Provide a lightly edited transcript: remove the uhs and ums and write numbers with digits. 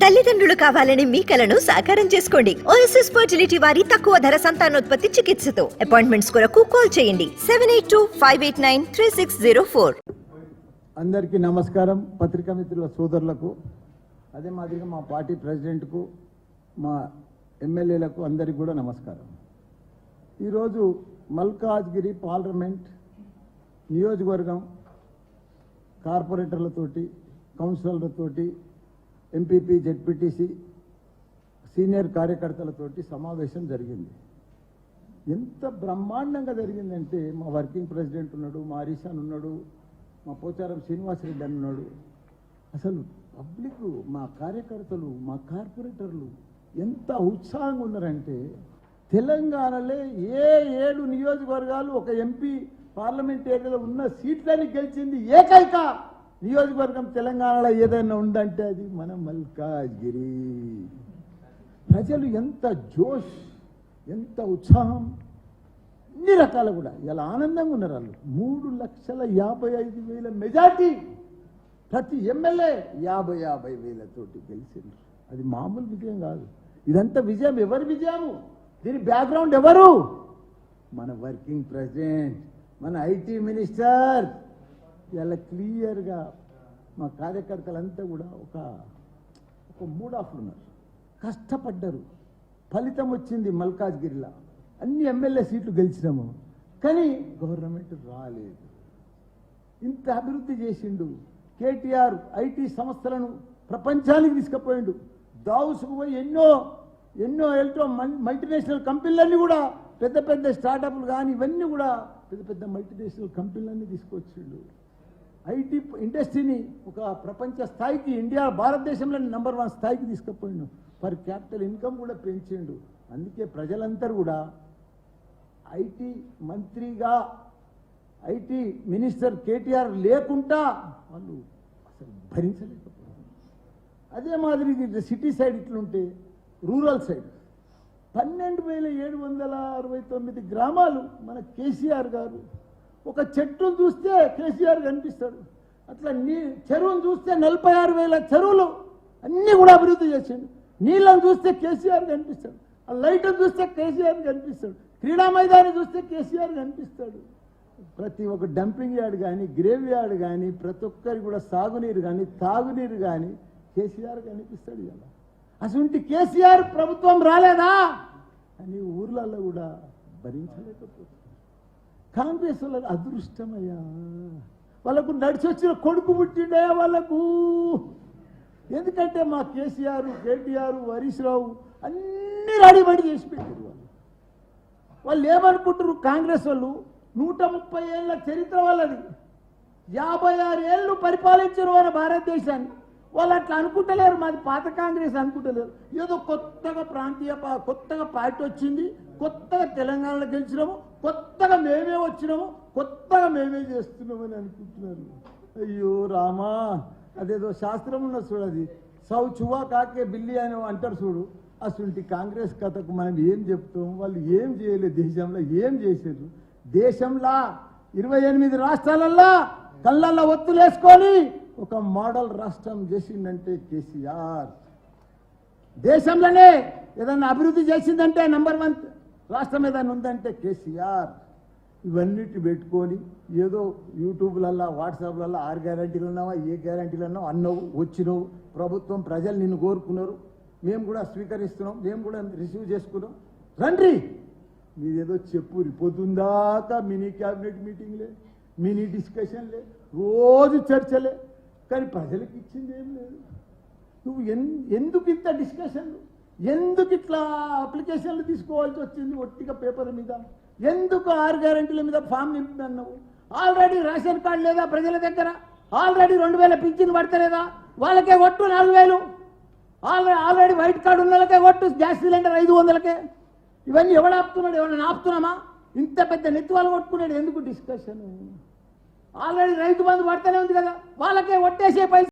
తల్లిదండ్రులు కావాలని మీ కలను సాకారం చేసుకోండి. ఓఎస్ఎస్ ఫర్టిలిటీ వారి తక్కువ ధర సంతానోత్పత్తి చికిత్సతో అపాయింట్మెంట్స్ కొరకు కాల్ చేయండి 7825893604. అందరికీ నమస్కారం. పత్రికా మిత్రుల సోదరులకు, అదే మాదిరిగా మా పార్టీ ప్రెసిడెంట్కు, మా ఎమ్మెల్యేలకు అందరికీ కూడా నమస్కారం. ఈరోజు మల్కాజ్గిరి పార్లమెంట్ నియోజకవర్గం కార్పొరేటర్లతోటి, కౌన్సిలర్లతోటి, ఎంపీపీ, జెడ్పీటీసీ సీనియర్ కార్యకర్తలతోటి సమావేశం జరిగింది. ఎంత బ్రహ్మాండంగా జరిగిందంటే, మా వర్కింగ్ ప్రెసిడెంట్ ఉన్నాడు, మా హరీషాన్ ఉన్నాడు, మా పోచారం శ్రీనివాసరెడ్డి అని ఉన్నాడు. అసలు పబ్లిక్, మా కార్యకర్తలు, మా కార్పొరేటర్లు ఎంత ఉత్సాహంగా ఉన్నారంటే, తెలంగాణలో ఏ 7 నియోజకవర్గాలు ఒక ఎంపీ పార్లమెంట్ ఏరియాలో ఉన్న సీట్లని గెలిచింది ఏకైక నియోజకవర్గం తెలంగాణలో ఏదైనా ఉందంటే అది మన మల్కాజ్గిరి. ప్రజలు ఎంత జోష్, ఎంత ఉత్సాహం, అన్ని రకాలు కూడా ఇలా ఆనందంగా ఉన్నారు. వాళ్ళు 3,55,000 మెజార్టీ, ప్రతి ఎమ్మెల్యే 50,000 తోటి గెలిచిండ్రు. అది మామూలు విజయం కాదు. ఇదంతా విజయం. ఎవరి విజయము? దీని బ్యాక్గ్రౌండ్ ఎవరు? మన వర్కింగ్ ప్రెసిడెంట్, మన ఐటీ మినిస్టర్. ఇలా క్లియర్గా మా కార్యకర్తలంతా కూడా ఒక మూడ్ ఆఫ్లో ఉన్నారు. కష్టపడ్డారు, ఫలితం వచ్చింది. మల్కాజ్గిరిలో అన్ని ఎమ్మెల్యే సీట్లు గెలిచినాము, కానీ గవర్నమెంట్ రాలేదు. ఇంత అభివృద్ధి చేసిండు కేటీఆర్. ఐటీ సంస్థలను ప్రపంచానికి తీసుకుపోయిండు. దావుసుకు పోయి ఎన్నో ఎలక్ట్రో మల్టీనేషనల్ కంపెనీలన్నీ కూడా, పెద్ద పెద్ద స్టార్టప్లు కానీ ఇవన్నీ కూడా పెద్ద పెద్ద మల్టీనేషనల్ కంపెనీలన్నీ తీసుకొచ్చిండు. ఐటీ ఇండస్ట్రీని ఒక ప్రపంచ స్థాయికి, ఇండియా భారతదేశంలో నెంబర్ 1 స్థాయికి తీసుకుపోయిండు. పర్ క్యాపిటల్ ఇన్కమ్ కూడా పెంచిండు. అందుకే ప్రజలందరూ కూడా ఐటీ మంత్రిగా, ఐటీ మినిస్టర్ కేటీఆర్ లేకుండా వాళ్ళు అసలు భరించలేకపోయారు. అదే మాదిరి సిటీ సైడ్ ఇట్లుంటే, రూరల్ సైడ్ 12,769 గ్రామాలు మన కేసీఆర్ గారు. ఒక చెట్టును చూస్తే కేసీఆర్ కనిపిస్తాడు. అట్లా చెరువును చూస్తే 46,000 చెరువులు అన్నీ కూడా అభివృద్ధి చేసిండు. నీళ్ళను చూస్తే కేసీఆర్ కనిపిస్తాడు. ఆ లైట్ను చూస్తే కేసీఆర్ కనిపిస్తాడు. క్రీడా మైదాన్ని చూస్తే కేసీఆర్ కనిపిస్తాడు. ప్రతి ఒక్క డంపింగ్ యార్డ్ కానీ, గ్రేవ్ యార్డ్ కానీ, ప్రతి ఒక్కరి కూడా సాగునీరు కానీ, తాగునీరు కానీ కేసీఆర్ కనిపిస్తాడు. ఇలా అసలు కేసీఆర్ ప్రభుత్వం రాలేదా అని ఊర్లలో కూడా భరించలేకపోతుంది. కాంగ్రెస్ వాళ్ళ అదృష్టమయ్యా, వాళ్ళకు నడిచి వచ్చిన కొడుకు పుట్టిండయా వాళ్ళకు. ఎందుకంటే మా కేసీఆర్, కేటీఆర్, హరీష్ రావు అన్ని రెడీమేడ్ చేసి పెట్టారు. వాళ్ళు ఏమనుకుంటారు? కాంగ్రెస్ వాళ్ళు 130 ఏళ్ళ చరిత్ర వాళ్ళది, 56 ఏళ్ళు పరిపాలించారు మన భారతదేశాన్ని. వాళ్ళు అట్లా అనుకుంటలేరు. మాది పాత కాంగ్రెస్ అనుకుంటలేరు. ఏదో కొత్తగా కొత్తగా పార్టీ వచ్చింది, కొత్తగా తెలంగాణలో గెలిచినాము, కొత్తగా మేమే వచ్చినాము, కొత్తగా మేమే చేస్తున్నామని అనుకుంటున్నారు. అయ్యో రామా, అదేదో శాస్త్రం ఉన్న చూడు, అది సౌ చువా కాకే బిల్లి అని అంటారు చూడు. అసలు కాంగ్రెస్ కథకు మనం ఏం చెప్తాం? వాళ్ళు ఏం చేయలేదు, దేశంలో ఏం చేశారు? దేశంలో 28 రాష్ట్రాలల్లో కళ్ళల్లో ఒత్తులేసుకొని ఒక మోడల్ రాష్ట్రం చేసిందంటే కేసీఆర్. దేశంలోనే ఏదన్నా అభివృద్ధి చేసిందంటే నెంబర్ 1 రాష్ట్రం ఏదైనా ఉందంటే కేసీఆర్. ఇవన్నిటి పెట్టుకొని ఏదో యూట్యూబ్లల్లో, వాట్సాప్లలో 6 గ్యారంటీలు ఉన్నావా, ఏ గ్యారంటీలు అన్నావు, అన్నావు, వచ్చినావు. ప్రభుత్వం, ప్రజలు నిన్ను కోరుకున్నారు, మేము కూడా స్వీకరిస్తున్నాం, మేము కూడా రిసీవ్ చేసుకున్నాం. రండి మీదేదో చెప్పు. పొద్దుందాకా మినీ క్యాబినెట్ మీటింగ్లే, మినీ డిస్కషన్లే, రోజు చర్చలే, కానీ ప్రజలకు ఇచ్చింది ఏం లేదు. నువ్వు ఎందుకు ఇంత డిస్కషన్లు, ఎందుకు ఇట్లా అప్లికేషన్లు తీసుకోవాల్సి వచ్చింది ఒట్టిగా పేపర్ మీద? ఎందుకు 6 గ్యారంటీల మీద ఫామ్ నింపి అన్నావు? ఆల్రెడీ రేషన్ కార్డు లేదా ప్రజల దగ్గర? ఆల్రెడీ 2,000 పింఛన్ పడతలేదా? వాళ్ళకే ఒట్టు 4,000. ఆల్రెడీ వైట్ కార్డు ఉన్న వాళ్ళకే ఒట్టు, గ్యాస్ సిలిండర్ 500కే. ఇవన్నీ ఎవడు ఆపుతున్నాడు? ఎవరైనా ఆపుతున్నామా? ఇంత పెద్ద నెత్తివాళ్ళు కొట్టుకున్నాడు. ఎందుకు డిస్కషన్? ఆల్రెడీ రైతు బంధు పడతానే ఉంది కదా, వాళ్ళకే ఒట్టేసే పైసలు.